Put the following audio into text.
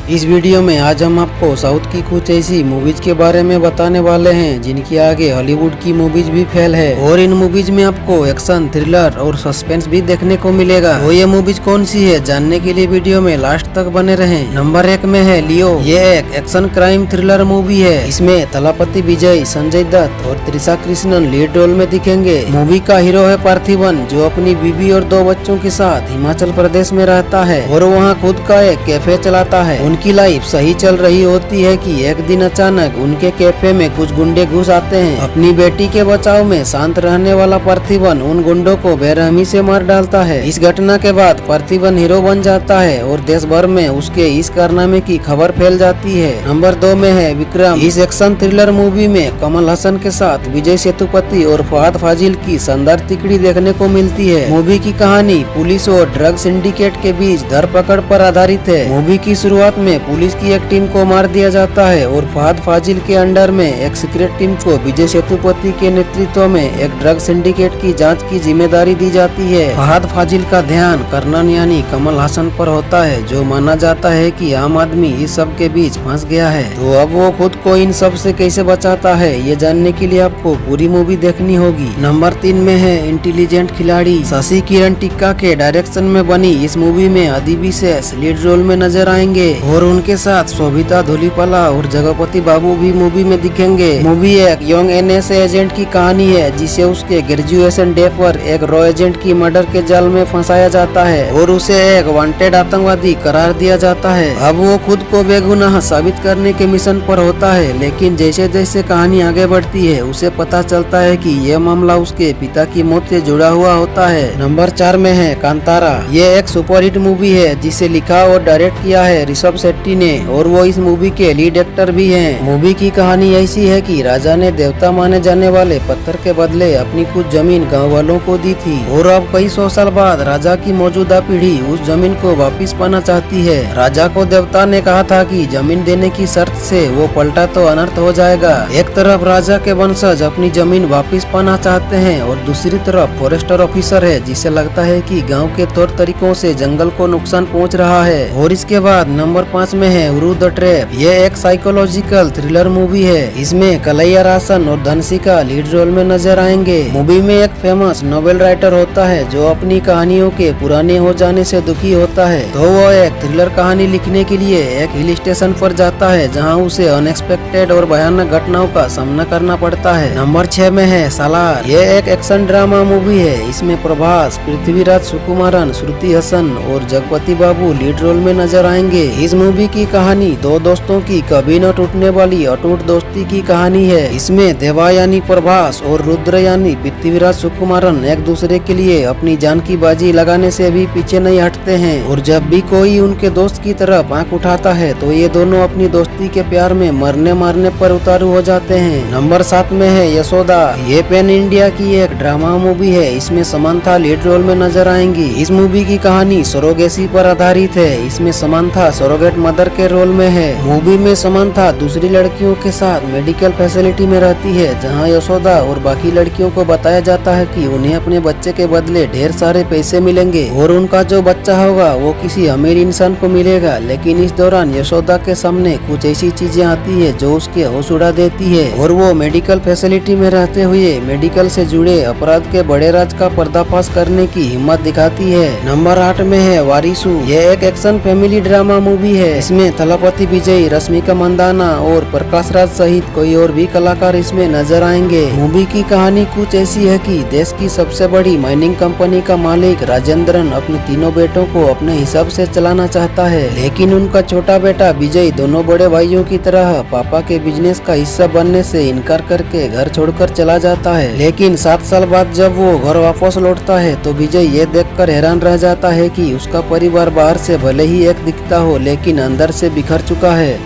इस वीडियो में आज हम आपको साउथ की कुछ ऐसी मूवीज के बारे में बताने वाले हैं जिनके आगे हॉलीवुड की मूवीज भी फेल है और इन मूवीज में आपको एक्शन, थ्रिलर और सस्पेंस भी देखने को मिलेगा। वो ये मूवीज कौन सी है जानने के लिए वीडियो में लास्ट तक बने रहें। नंबर 1 में है लियो। ये एक एक्शन क्राइम थ्रिलर मूवी है। इसमें थलापति विजय, संजय दत्त और त्रिशा कृष्णन लीड रोल में दिखेंगे। मूवी का हीरो है पार्थिवन, जो अपनी बीवी और 2 बच्चों के साथ हिमाचल प्रदेश में रहता है और वहाँ खुद का एक कैफे चलाता है। उनकी लाइफ सही चल रही होती है कि एक दिन अचानक उनके कैफे में कुछ गुंडे घुस आते हैं। अपनी बेटी के बचाव में शांत रहने वाला पार्थिवन उन गुंडों को बेरहमी से मार डालता है। इस घटना के बाद पार्थिवन हीरो बन जाता है और देश भर में उसके इस कारनामे की खबर फैल जाती है। नंबर 2 में है विक्रम। इस एक्शन थ्रिलर मूवी में कमल हसन के साथ विजय सेतुपति और फहद फाजिल की शानदार तिकड़ी देखने को मिलती है। मूवी की कहानी पुलिस और ड्रग सिंडिकेट के बीच धरपकड़ पर आधारित है। मूवी की शुरुआत में पुलिस की एक टीम को मार दिया जाता है और फहद फाजिल के अंडर में एक सीक्रेट टीम को विजय सेतुपति के नेतृत्व में एक ड्रग सिंडिकेट की जांच की जिम्मेदारी दी जाती है। फहद फाजिल का ध्यान कर्नन यानी कमल हसन पर होता है, जो माना जाता है कि आम आदमी इस सब के बीच फंस गया है। तो अब वो खुद को इन सब से कैसे बचाता है, ये जानने के लिए आपको पूरी मूवी देखनी होगी। नंबर 3 में है इंटेलिजेंट खिलाड़ी। शशि किरण टिक्का के डायरेक्शन में बनी इस मूवी में अदिति विशेष लीड रोल में नजर आएंगे और उनके साथ शोभिता धूलीपाला और जगपति बाबू भी मूवी में दिखेंगे। मूवी एक यंग एनएसए एजेंट की कहानी है, जिसे उसके ग्रेजुएशन डे पर एक रॉ एजेंट की मर्डर के जाल में फंसाया जाता है और उसे एक वांटेड आतंकवादी करार दिया जाता है। अब वो खुद को बेगुनाह साबित करने के मिशन पर होता है, लेकिन जैसे जैसे कहानी आगे बढ़ती है उसे पता चलता है कि यह मामला उसके पिता की मौत से जुड़ा हुआ होता है। नंबर 4 में है कांतारा। ये एक सुपरहिट मूवी है जिसे लिखा और डायरेक्ट किया है ऋषभ शेट्टी ने और वो इस मूवी के लीड एक्टर भी हैं। मूवी की कहानी ऐसी है कि राजा ने देवता माने जाने वाले पत्थर के बदले अपनी कुछ जमीन गांव वालों को दी थी और अब कई 100 साल बाद राजा की मौजूदा पीढ़ी उस जमीन को वापस पाना चाहती है। राजा को देवता ने कहा था कि जमीन देने की शर्त से वो पलटा तो अनर्थ हो जाएगा। एक तरफ राजा के वंशज अपनी जमीन वापस पाना चाहते हैं और दूसरी तरफ फॉरेस्टर ऑफिसर है जिसे लगता है कि गाँव के तौर तरीकों से जंगल को नुकसान पहुँच रहा है। और इसके बाद नंबर 5 में है उरू द ट्रैप। ये एक साइकोलॉजिकल थ्रिलर मूवी है। इसमें कलैया रासन और धनसिका लीड रोल में नजर आएंगे। मूवी में एक फेमस नोवेल राइटर होता है जो अपनी कहानियों के पुराने हो जाने से दुखी होता है, तो वो एक थ्रिलर कहानी लिखने के लिए एक हिल स्टेशन पर जाता है जहां उसे अनएक्सपेक्टेड और भयानक घटनाओं का सामना करना पड़ता है। नंबर 6 में है सालार। ये एक एक्शन ड्रामा मूवी है। इसमें प्रभास, पृथ्वीराज सुकुमारन, श्रुति हसन और जगपति बाबू लीड रोल में नजर आएंगे। इस मूवी की कहानी 2 दोस्तों की कभी न टूटने वाली अटूट दोस्ती की कहानी है। इसमें देवा यानी प्रभास और रुद्र यानी पृथ्वीराज सुकुमारन एक दूसरे के लिए अपनी जान की बाजी लगाने से भी पीछे नहीं हटते हैं और जब भी कोई उनके दोस्त की तरफ आंख उठाता है तो ये दोनों अपनी दोस्ती के प्यार में मरने मारने पर उतारू हो जाते हैं। नंबर 7 में है यशोदा। ये पैन इंडिया की एक ड्रामा मूवी है। इसमें समांथा लीड रोल में नजर आएंगी। इस मूवी की कहानी सरोगेसी पर आधारित है। इसमें समांथा सरोगेट मदर के रोल में है। मूवी में समांथा दूसरी लड़कियों के साथ मेडिकल फैसिलिटी में रहती है, जहां यशोदा और बाकी लड़कियों को बताया जाता है कि उन्हें अपने बच्चे के बदले ढेर सारे पैसे मिलेंगे और उनका जो बच्चा होगा वो किसी अमीर इंसान को मिलेगा। लेकिन इस दौरान यशोदा के सामने कुछ ऐसी चीजें आती है जो उसके होश उड़ा देती है और वो मेडिकल फैसिलिटी में रहते हुए मेडिकल से जुड़े अपराध के बड़े राज का पर्दाफाश करने की हिम्मत दिखाती है। नंबर 8 में है वारिसु। ये एक एक्शन फैमिली ड्रामा मूवी है। इसमें थलापति विजय, रश्मिका मंदाना और प्रकाश राज सहित कोई और भी कलाकार इसमें नजर आएंगे। मूवी की कहानी कुछ ऐसी है कि देश की सबसे बड़ी माइनिंग कंपनी का मालिक राजेंद्रन अपने तीनों बेटों को अपने हिसाब से चलाना चाहता है, लेकिन उनका छोटा बेटा विजय दोनों बड़े भाइयों की तरह पापा के बिजनेस का हिस्सा बनने से इनकार करके घर छोड़कर चला जाता है। लेकिन 7 साल बाद जब वो घर वापस लौटता है तो विजय ये देखकर हैरान रह जाता है कि उसका परिवार बाहर से भले ही एक दिखता हो लेकिन अंदर से बिखर चुका है।